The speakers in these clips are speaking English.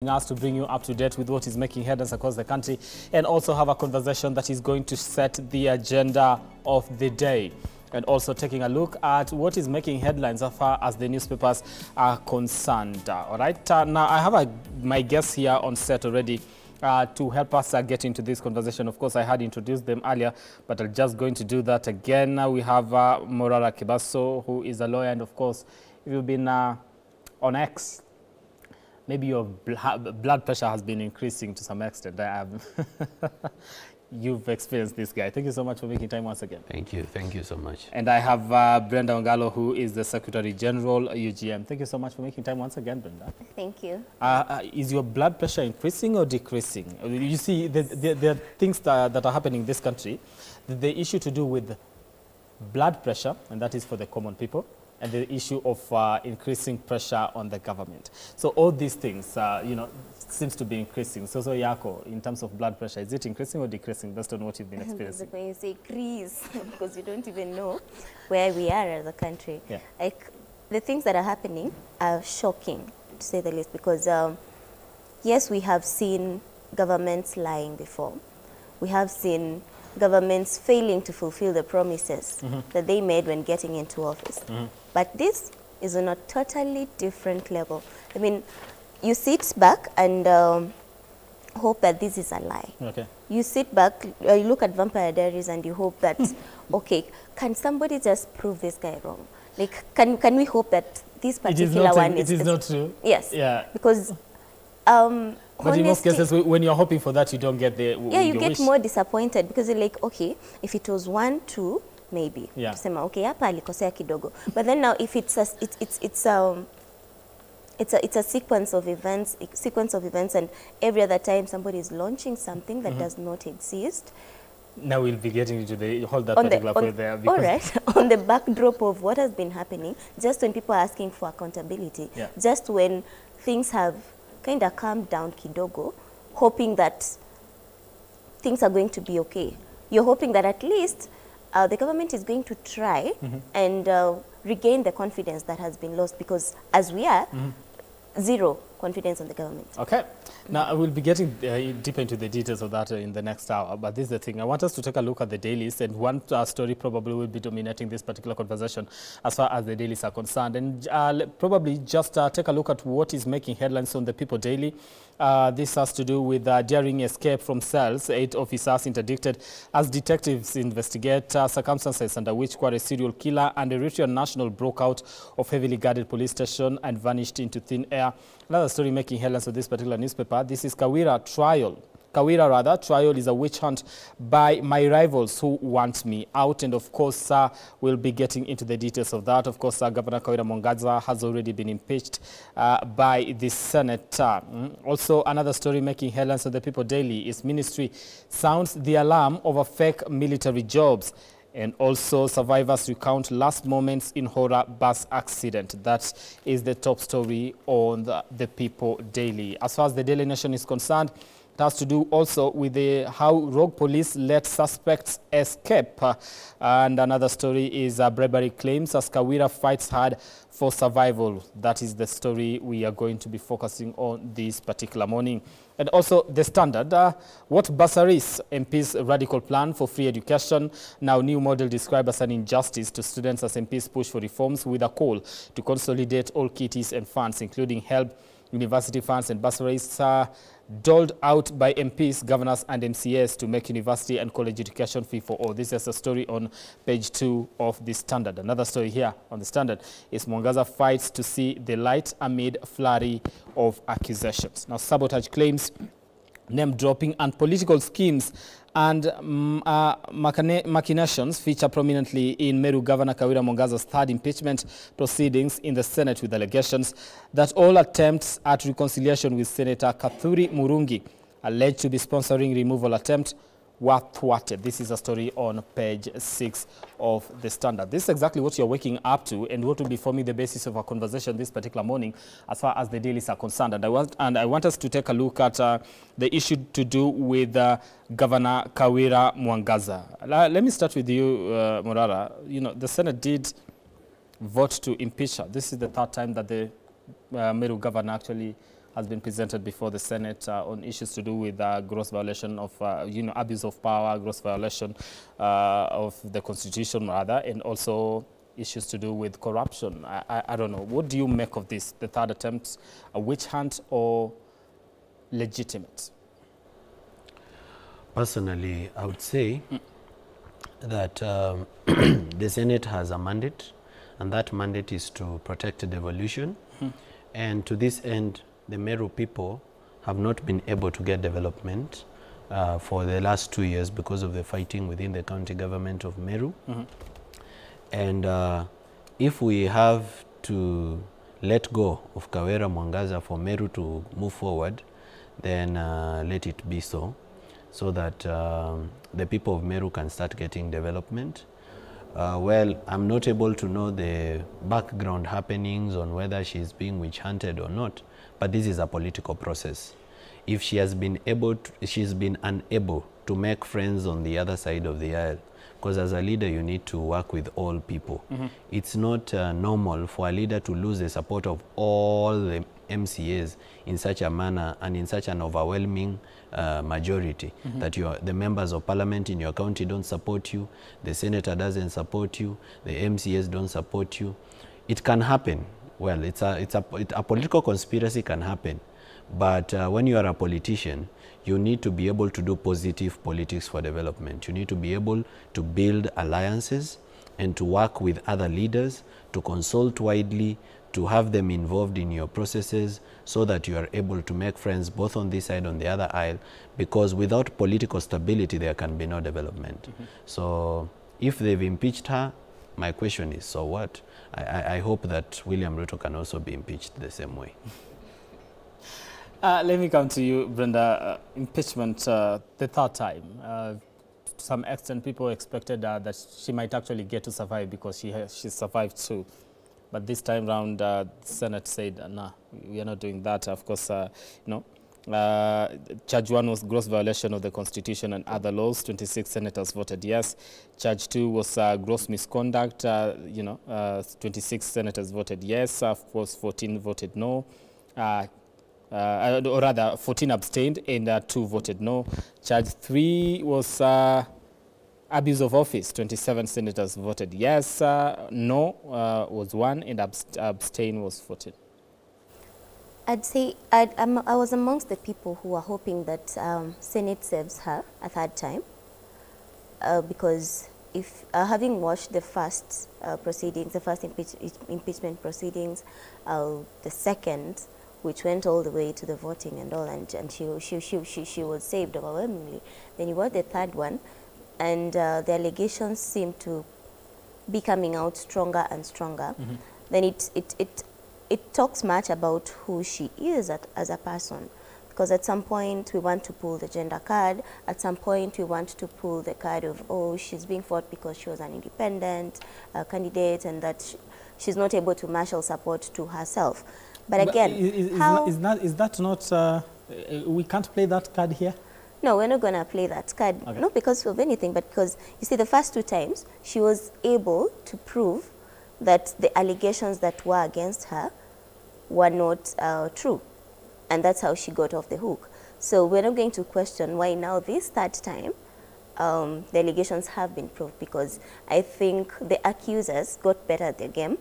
us to bring you up to date with what is making headlines across the country, and also have a conversation that is going to set the agenda of the day, and also taking a look at what is making headlines as far as the newspapers are concerned. All right, now I have my guests here on set already to help us get into this conversation. Of course, I had introduced them earlier, but I'm just going to do that again. Now we have Mwangaza Kibaso, who is a lawyer, and of course, if you've been on X, maybe your blood pressure has been increasing to some extent. You've experienced this guy. Thank you so much for making time once again. Thank you so much. And I have Brenda Ongalo, who is the Secretary General, UGM. Thank you so much for making time once again, Brenda. Thank you. Is your blood pressure increasing or decreasing? You see, there are things that are happening in this country. The issue to do with blood pressure, and that is for the common people, and the issue of increasing pressure on the government. So all these things, you know, seems to be increasing. So Yako, in terms of blood pressure, is it increasing or decreasing based on what you've been experiencing? When you say increase, because you don't even know where we are as a country. Yeah. Like, the things that are happening are shocking, to say the least, because yes, we have seen governments lying before. We have seen governments failing to fulfill the promises that they made when getting into office. But this is on a totally different level. I mean, you sit back and hope that this is a lie. Okay. You sit back, you look at Vampire Diaries and you hope that, okay, can somebody just prove this guy wrong? Like, can we hope that this particular one is... It is not true? Yes. Yeah. Because... but in most cases, when you're hoping for that, you don't get the you get more disappointed because you're like, okay, if it was 1, 2, maybe. Yeah. Tusema, okay, hapa alikosea kidogo. But then now, if it's a sequence of events, and every other time somebody is launching something that does not exist. Now we'll be getting into the hold that particular point there. All right, on the backdrop of what has been happening, just when people are asking for accountability, just when things have kind of calmed down kidogo, hoping that things are going to be okay. You're hoping that at least the government is going to try and regain the confidence that has been lost, because as we are, zero confidence on the government. Okay. Now, I will be getting deeper into the details of that in the next hour, but this is the thing. I want us to take a look at the dailies, and one story probably will be dominating this particular conversation as far as the dailies are concerned. And probably just take a look at what is making headlines on the People Daily. This has to do with daring escape from cells. 8 officers interdicted as detectives investigate circumstances under which a serial killer and Eritrean national broke out of heavily guarded police station and vanished into thin air. Another story making headlines for this particular newspaper. This is Kawira trial. Kawira trial is a witch hunt by my rivals who want me out. And of course, we'll be getting into the details of that. Of course, Governor Kawira Mwangaza has already been impeached by the Senate. Also, another story making headlines on the People Daily is Ministry sounds the alarm over fake military jobs. And also, survivors recount last moments in horror bus accident. That is the top story on the People Daily. As far as the Daily Nation is concerned, it has to do also with how rogue police let suspects escape. And another story is bravery claims as Kawira fights hard for survival. That is the story we are going to be focusing on this particular morning. And also the Standard, what bursaries MP's radical plan for free education. Now new model described as an injustice to students as MPs push for reforms with a call to consolidate all kitties and funds, including HELB, university funds and bursaries doled out by MPs, governors and MCAs to make university and college education free for all. This is a story on page 2 of the Standard. Another story here on the Standard is Mwangaza fights to see the light amid flurry of accusations. Now, sabotage claims, name dropping and political schemes and machinations feature prominently in Meru Governor Kawira Mwangaza's third impeachment proceedings in the Senate, with allegations that all attempts at reconciliation with Senator Kathuri Murungi, alleged to be sponsoring removal attempt, were thwarted. This is a story on page 6 of the Standard. This is exactly what you're waking up to and what will be forming the basis of our conversation this particular morning as far as the dailies are concerned. And I want us to take a look at the issue to do with Governor Kawira Mwangaza. Let me start with you, Mwangaza. You know, the Senate did vote to impeach her. This is the third time that the Meru governor actually has been presented before the Senate on issues to do with gross violation of, abuse of power, gross violation of the Constitution, rather, and also issues to do with corruption. I don't know. What do you make of this, the third attempt, a witch hunt or legitimate? Personally, I would say that the Senate has a mandate, and that mandate is to protect devolution. And to this end, the Meru people have not been able to get development for the last 2 years because of the fighting within the county government of Meru. And if we have to let go of Kawira Mwangaza for Meru to move forward, then let it be so, so that the people of Meru can start getting development. Well, I'm not able to know the background happenings on whether she's being witch hunted or not, but this is a political process. If she has been she's been unable to make friends on the other side of the aisle, because as a leader you need to work with all people. It's not normal for a leader to lose the support of all the MCAs in such a manner and in such an overwhelming majority, that the members of parliament in your county don't support you, the senator doesn't support you, the MCAs don't support you. It can happen. Well, a political conspiracy can happen, but when you are a politician, you need to be able to do positive politics for development. You need to be able to build alliances and to work with other leaders, to consult widely, to have them involved in your processes so that you are able to make friends both on this side and on the other aisle, because without political stability there can be no development. So if they've impeached her, my question is, so what? I hope that William Ruto can also be impeached the same way. Let me come to you, Brenda. Impeachment the third time. To some extent, people expected that she might actually get to survive because she survived too. But this time round, the Senate said, nah, we are not doing that. Of course, Charge 1 was gross violation of the Constitution and other laws. 26 senators voted yes. Charge 2 was gross misconduct. 26 senators voted yes. Of course, 14 voted no. Or rather, 14 abstained and 2 voted no. Charge 3 was abuse of office. 27 senators voted yes. No was 1 and abstain was 14. I'd say I was amongst the people who were hoping that Senate saves her a third time, because if having watched the first proceedings, the first impeachment proceedings, the second, which went all the way to the voting and all, and she was saved overwhelmingly. Then you got the third one, and the allegations seem to be coming out stronger and stronger. Then it talks much about who she is as a person, because at some point we want to pull the gender card, at some point we want to pull the card of, oh, she's being fought because she was an independent candidate and that she's not able to marshal support to herself. But again, is that not, we can't play that card here? No, we're not going to play that card, okay. Not because of anything, but because, you see, the first 2 times she was able to prove that the allegations that were against her were not true. And that's how she got off the hook. So we're not going to question why now this third time the allegations have been proved, because I think the accusers got better at their game,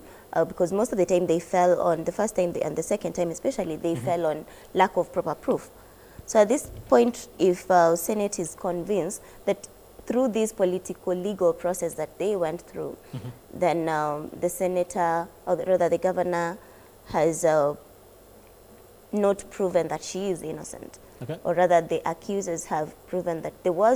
because most of the time they fell on, the first time and the second time especially, they fell on lack of proper proof. So at this point, if Senate is convinced that through this political legal process that they went through, then the senator, or rather the governor, has not proven that she is innocent. Okay. Or rather, the accusers have proven that there were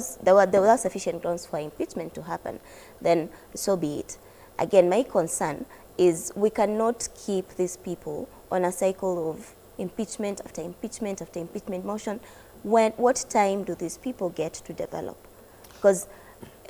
sufficient grounds for impeachment to happen, then so be it. Again, my concern is we cannot keep these people on a cycle of impeachment after impeachment after impeachment motion. What time do these people get to develop? Because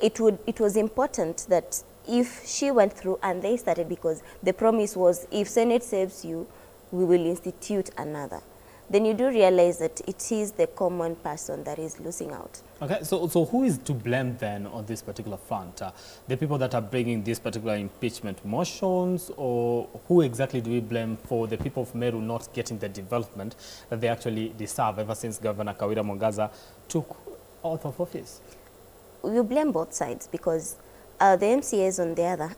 it was important that if she went through and they started, because the promise was, if Senate saves you, we will institute another. then you do realize that it is the common person that is losing out. Okay, so who is to blame then on this particular front? The people that are bringing these particular impeachment motions, or who exactly do we blame for the people of Meru not getting the development that they actually deserve ever since Governor Kawira Mwangaza took oath of office? You blame both sides, because the MCAs on the other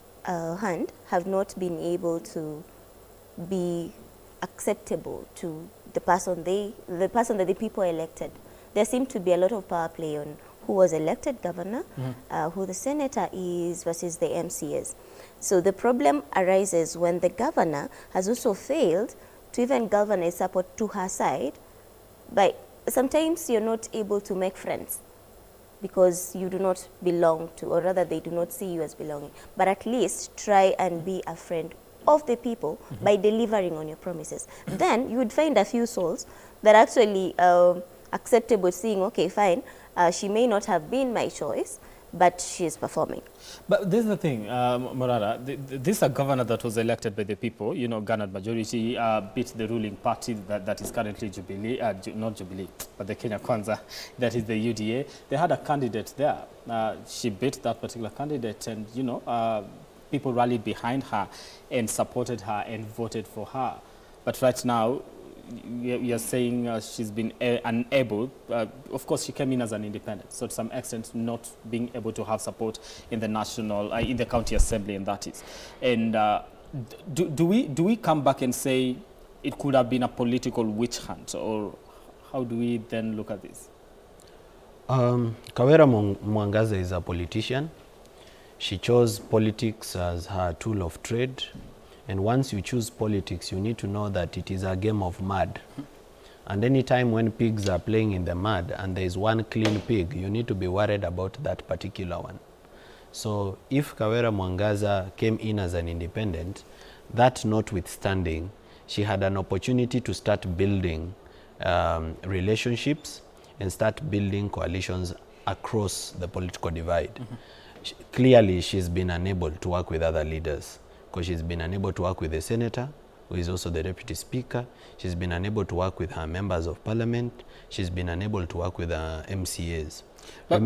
hand have not been able to be acceptable to the person that the people elected. There seemed to be a lot of power play on who was elected governor, who the senator is versus the MCAs. So the problem arises when the governor has also failed to even galvanize support to her side. But sometimes you're not able to make friends because you do not belong to, or rather they do not see you as belonging. But at least try and be a friend of the people by delivering on your promises. Then you would find a few souls that actually acceptable, seeing, okay, fine, she may not have been my choice, but she is performing. But this is the thing, Morara, this is a governor that was elected by the people, you know, garnered majority, beat the ruling party that is currently Jubilee, not Jubilee, but the Kenya Kwanza, that is the UDA. They had a candidate there. She beat that particular candidate, and, you know, people rallied behind her and supported her and voted for her. But right now, you're saying she's been unable. Of course, she came in as an independent, so to some extent, not being able to have support in the national, in the county assembly, and that is. And do we come back and say it could have been a political witch hunt, or how do we then look at this? Kawira Mwangaza is a politician. She chose politics as her tool of trade. And once you choose politics, you need to know that it is a game of mud. And any time when pigs are playing in the mud and there is one clean pig, you need to be worried about that particular one. So if Kawira Mwangaza came in as an independent, that notwithstanding, she had an opportunity to start building relationships and start building coalitions across the political divide. Clearly, she's been unable to work with other leaders, because she's been unable to work with the senator, who is also the deputy speaker. She's been unable to work with her members of parliament. She's been unable to work with her MCAs. But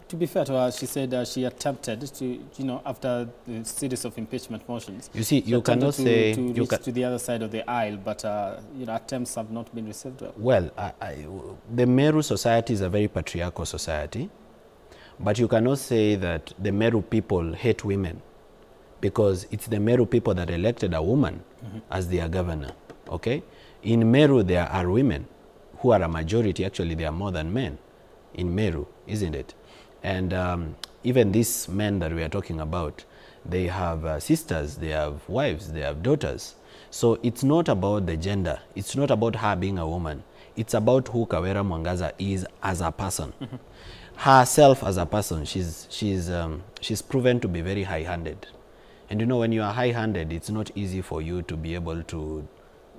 to be fair to her, she said she attempted to, you know, after the series of impeachment motions. You see, you cannot say to reach to the other side of the aisle, but you know, attempts have not been received well. Well, the Meru society is a very patriarchal society, but you cannot say that the Meru people hate women, because it's the Meru people that elected a woman as their governor, okay? In Meru, there are women who are a majority. Actually, they are more than men in Meru, isn't it? And even these men that we are talking about, they have sisters, they have wives, they have daughters. So it's not about the gender. It's not about her being a woman. It's about who Kawira Mwangaza is as a person. Herself as a person, she's proven to be very high-handed. And you know, when you are high-handed, it's not easy for you to be able to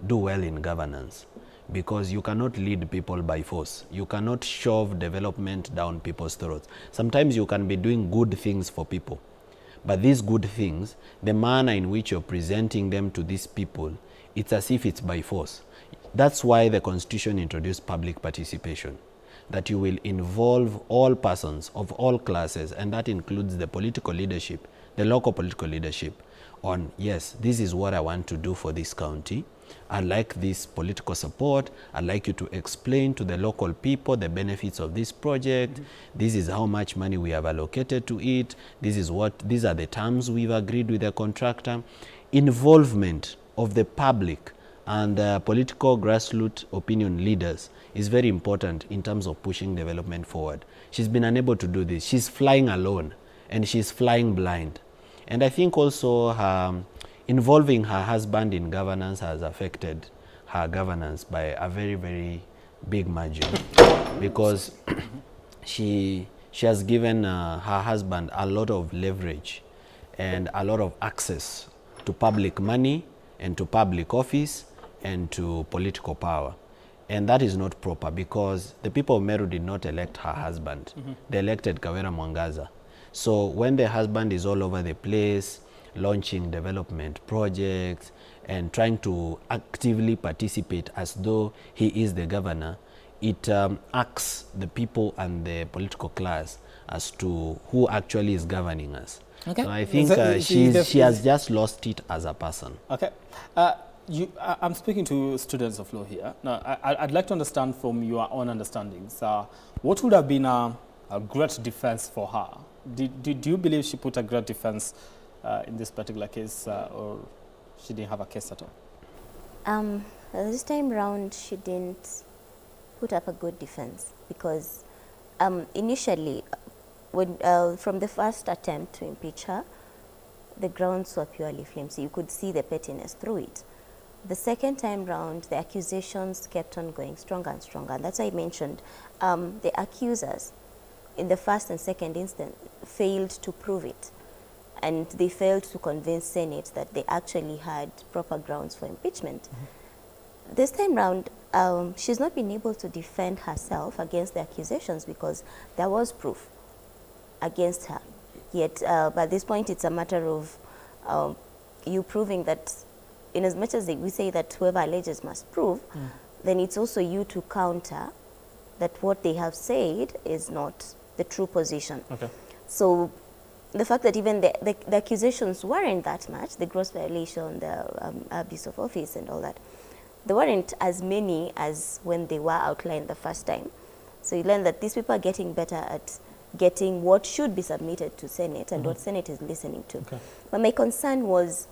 do well in governance, because you cannot lead people by force. You cannot shove development down people's throats. Sometimes you can be doing good things for people, but these good things, the manner in which you're presenting them to these people, it's as if it's by force. That's why the Constitution introduced public participation, that you will involve all persons of all classes, and that includes the political leadership, the local political leadership, on, yes, this is what I want to do for this county. I'd like this political support. I'd like you to explain to the local people the benefits of this project. This is how much money we have allocated to it. These are the terms we've agreed with the contractor. Involvement of the public and political grassroots opinion leaders is very important in terms of pushing development forward. She's been unable to do this. She's flying alone, and she's flying blind. And I think also involving her husband in governance has affected her governance by a very, very big margin, because she has given her husband a lot of leverage and a lot of access to public money and to public office and to political power. And that is not proper, because the people of Meru did not elect her husband. They elected Kawira Mwangaza. So when the husband is all over the place, launching development projects and trying to actively participate as though he is the governor, it asks the people and the political class as to who actually is governing us. Okay. So I think she has just lost it as a person. Okay. I'm speaking to students of law here. Now, I'd like to understand from your own understandings, what would have been a great defense for her? Do you believe she put a great defense in this particular case, or she didn't have a case at all? This time round, she didn't put up a good defense because initially, when, from the first attempt to impeach her, the grounds were purely flimsy. You could see the pettiness through it. The second time round, the accusations kept on going stronger and stronger. And that's why I mentioned the accusers in the first and second instance failed to prove it. And they failed to convince Senate that they actually had proper grounds for impeachment. Mm-hmm. This time round, she's not been able to defend herself against the accusations because there was proof against her. Yet, by this point, it's a matter of you proving that, in as much as we say that whoever alleges must prove, then it's also you to counter that what they have said is not the true position. Okay. So the fact that even the accusations weren't that much, the gross violation, the abuse of office and all that, they weren't as many as when they were outlined the first time. So you learn that these people are getting better at getting what should be submitted to Senate and what Senate is listening to. Okay. But my concern was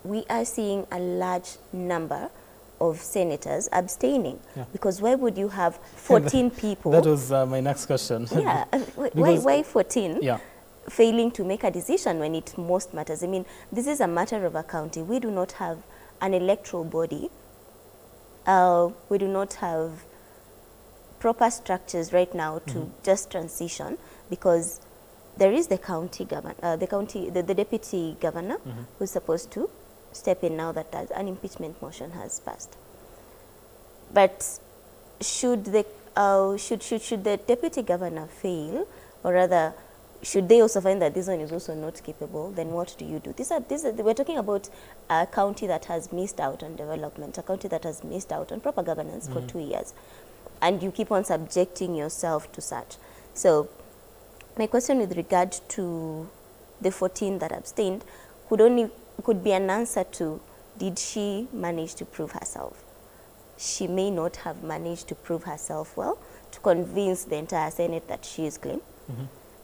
we are seeing a large number of senators abstaining. Yeah. Because why would you have 14 people? That was my next question. Yeah, why 14 failing to make a decision when it most matters? I mean, this is a matter of a county. We do not have an electoral body. We do not have proper structures right now to just transition, because there is the county governor, the deputy governor who's supposed to step in now that an impeachment motion has passed. But should the deputy governor fail, or rather, should they also find that this one is also not capable, then what do you do? We're talking about a county that has missed out on development, a county that has missed out on proper governance for 2 years. And you keep on subjecting yourself to such. So my question with regard to the 14 that abstained could be an answer to, did she manage to prove herself? She may not have managed to prove herself well to convince the entire Senate that she is clean.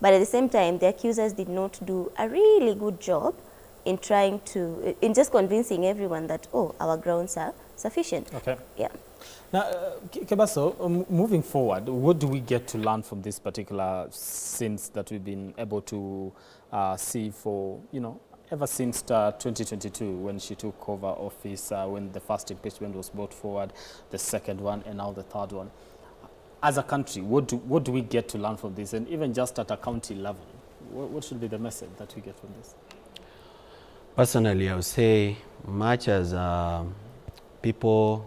But at the same time, the accusers did not do a really good job in in just convincing everyone that, oh, our grounds are sufficient. Okay. Yeah. Now, Kebaso, moving forward, what do we get to learn from this particular scenes that we've been able to see for, ever since 2022, when she took over office, when the first impeachment was brought forward, the second one, and now the third one? As a country, what do we get to learn from this? And even just at a county level, what should be the message that we get from this? Personally, I would say, much as people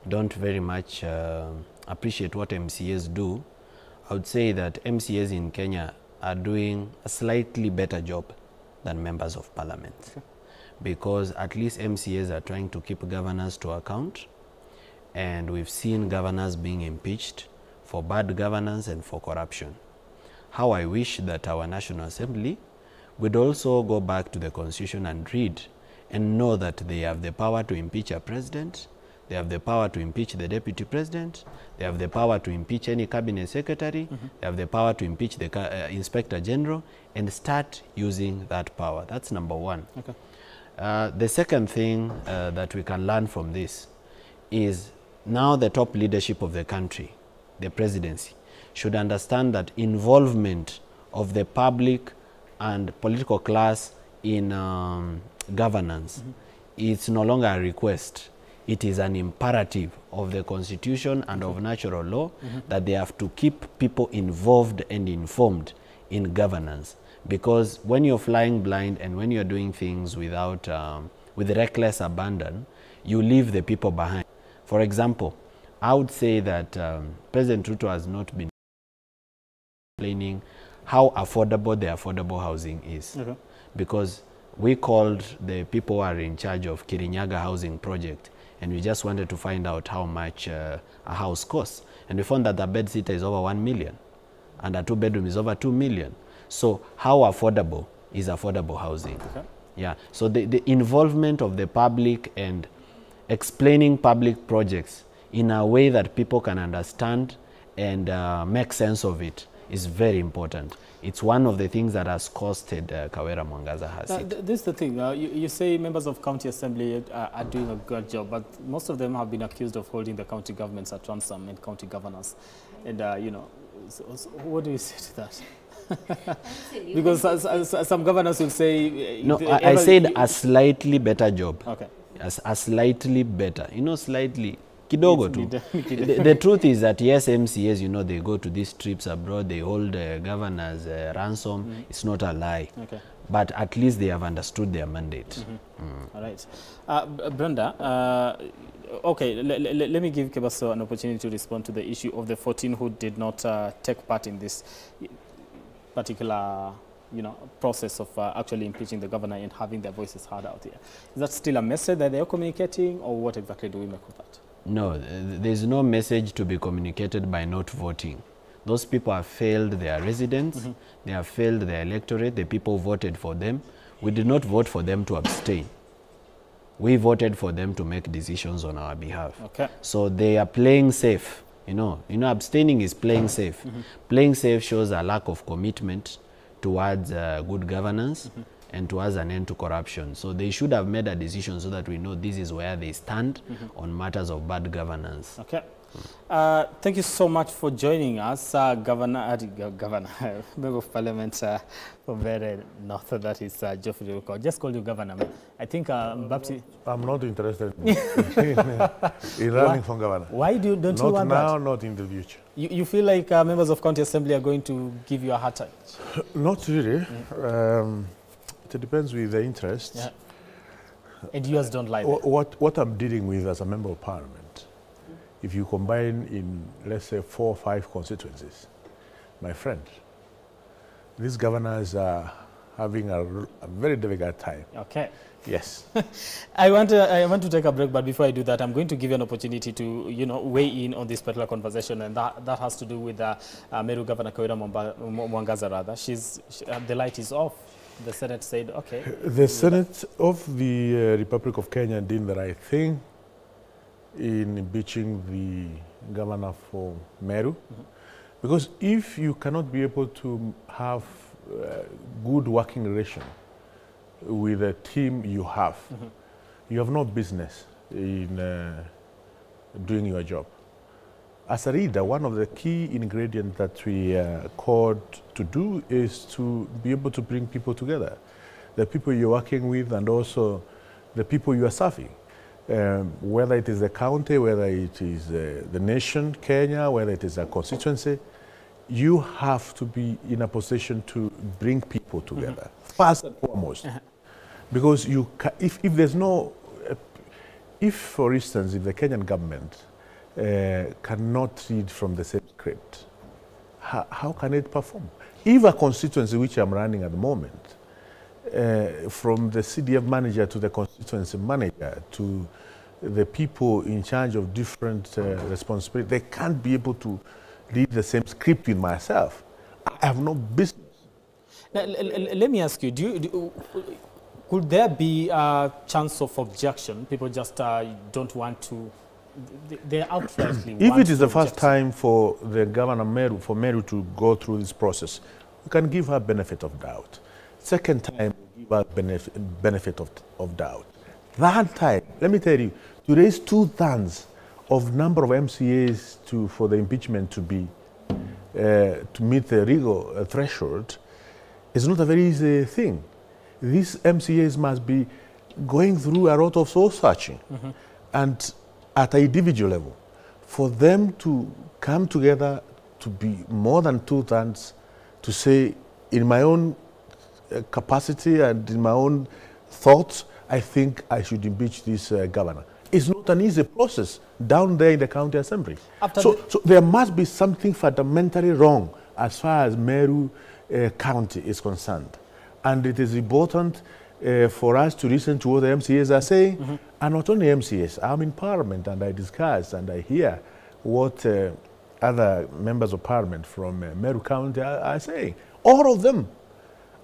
don't very much appreciate what MCAs do, I would say that MCAs in Kenya are doing a slightly better job than members of parliament. Okay. Because at least MCAs are trying to keep governors to account, and we've seen governors being impeached for bad governance and for corruption. How I wish that our National Assembly would also go back to the Constitution and read and know that they have the power to impeach a president, they have the power to impeach the deputy president, they have the power to impeach any cabinet secretary, they have the power to impeach the inspector general, and start using that power. That's number one. Okay. The second thing that we can learn from this is now the top leadership of the country, the presidency, should understand that involvement of the public and political class in governance is no longer a request. It is an imperative of the Constitution and of natural law that they have to keep people involved and informed in governance. Because when you're flying blind and when you're doing things without, with reckless abandon, you leave the people behind. For example, I would say that President Ruto has not been explaining how affordable the affordable housing is. Because we called the people who are in charge of Kirinyaga housing project, and we just wanted to find out how much a house costs. And we found that the bed sitter is over 1 million, and a 2-bedroom is over 2 million. So how affordable is affordable housing? Okay. Yeah, so the involvement of the public and explaining public projects in a way that people can understand and make sense of it is very important. It's one of the things that has costed Kawira Mwangaza has it. This is the thing. You say members of county assembly are doing a good job, but most of them have been accused of holding the county governments at ransom and county governors. And, you know, so what do you say to that? Because some governors will say... No, I said a slightly better job. Okay. A slightly better. You know, slightly... Kidogo too. The truth is that yes, MCAs, you know, they go to these trips abroad, they hold governors ransom. It's not a lie. Okay. But at least they have understood their mandate. All right. Brenda, okay, let me give Kebaso an opportunity to respond to the issue of the 14 who did not take part in this particular, you know, process of actually impeaching the governor and having their voices heard out here. Is that still a message that they are communicating, or what exactly do we make of that? No, there's no message to be communicated by not voting. Those people have failed their residents, they have failed their electorate, the people voted for them. We did not vote for them to abstain. We voted for them to make decisions on our behalf. Okay. So they are playing safe. You know, abstaining is playing safe. Playing safe shows a lack of commitment towards good governance and towards an end to corruption. So they should have made a decision so that we know this is where they stand on matters of bad governance. Okay. Thank you so much for joining us, Governor, Member of Parliament from Meru North, that is Geoffrey Ruko. Just call you Governor. I think Bapti... I'm not interested in running for governor. Why don't you want that? Not now, not in the future. You feel like members of county assembly are going to give you a hard time? Not really. It depends with the interest. Yeah. And yours don't like that? What I'm dealing with as a member of parliament, if you combine in, let's say, 4 or 5 constituencies, my friend, these governors are having a very difficult time. Okay. Yes. I want to take a break, but before I do that, I'm going to give you an opportunity to, you know, weigh in on this particular conversation, and that has to do with Meru Governor Kawira Mwangaza, rather. The light is off. The Senate said, okay. The Senate of the Republic of Kenya did the right thing in impeaching the governor for Meru. Because if you cannot be able to have good working relation with the team you have no business in doing your job. As a leader, one of the key ingredients that we called to do is to be able to bring people together. The people you're working with and also the people you are serving. Whether it is the county, whether it is the nation, Kenya, whether it is a constituency, you have to be in a position to bring people together, first and foremost. Because if there's no, if for instance, if the Kenyan government cannot read from the same script, how can it perform? If a constituency which I'm running at the moment, from the CDF manager to the constituency manager to the people in charge of different responsibilities, they can't be able to read the same script with myself. I have no business. Now, let me ask you, could there be a chance of objection? People just don't want to, they outrightly If it is the first time for the governor for Meru to go through this process, we can give her benefit of doubt. Second time, we give her benefit of doubt. Third time, let me tell you, to raise 2/3 of number of MCAs for the impeachment to be to meet the legal threshold is not a very easy thing. These MCAs must be going through a lot of soul searching, and at an individual level, for them to come together to be more than 2/3 to say, in my own capacity and in my own thoughts, I think I should impeach this governor. It's not an easy process down there in the county assembly. So there must be something fundamentally wrong as far as Meru County is concerned. And it is important for us to listen to what the MCAs are saying, and not only MCAs. I'm in Parliament and I discuss and I hear what other members of Parliament from Meru County are saying. All of them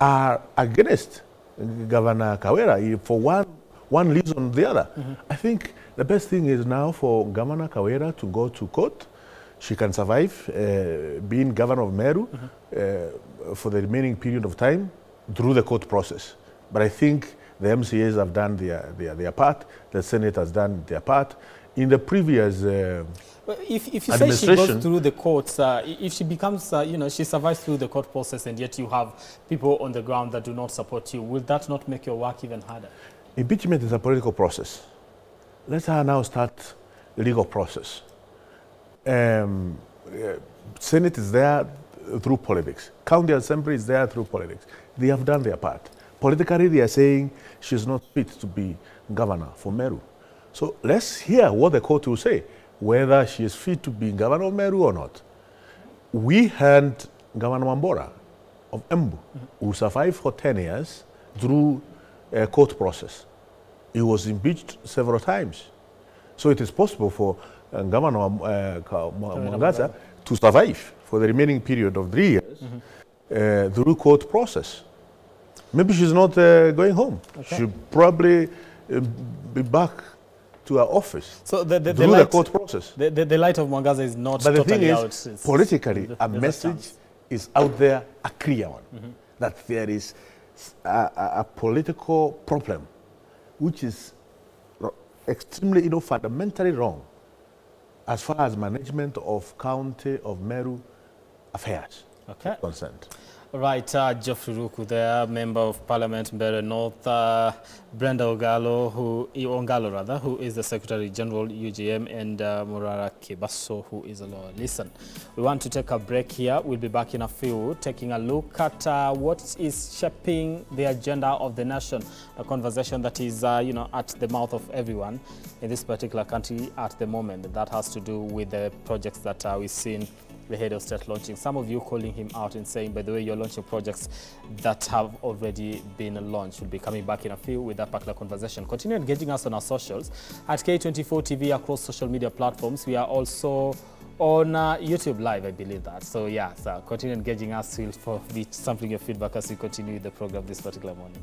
are against Governor Kawira for one reason or the other. I think the best thing is now for Governor Kawira to go to court. She can survive being governor of Meru for the remaining period of time through the court process. But I think the MCAs have done their part, the Senate has done their part. In the previous if you say she goes through the courts, if she becomes, she survives through the court process and yet you have people on the ground that do not support you, will that not make your work even harder? Impeachment is a political process. Let her now start the legal process. Senate is there through politics. County Assembly is there through politics. They have done their part. Politically, they are saying she's not fit to be governor for Meru. So let's hear what the court will say, whether she is fit to be governor of Meru or not. We had Governor Wambora of Embu, who survived for 10 years through a court process. He was impeached several times. So it is possible for Governor Mwangaza to survive for the remaining period of 3 years through court process. Maybe she's not going home. Okay. She'll probably be back to her office through the court process. The light of Mwangaza is not but totally the out. Thing is, politically, a message is out there, a clear one, that there is a political problem which is extremely, fundamentally wrong as far as management of County of Meru affairs concerned. Right, Geoffrey Ruku there, Member of Parliament, Meru North, Brenda Ongalo, who is the Secretary General, UGM, and Murara Kibaso, who is a lawyer. Listen, we want to take a break here. We'll be back in a few, taking a look at what is shaping the agenda of the nation, a conversation that is, at the mouth of everyone in this particular country at the moment. That has to do with the projects that we've seen the head of state launching. Some of you calling him out and saying, by the way, you're launching projects that have already been launched. We'll be coming back in a few with that particular conversation. Continue engaging us on our socials at K24 TV across social media platforms. We are also on YouTube Live, I believe that. So yeah, continue engaging us. We'll be sampling your feedback as we continue the program this particular morning.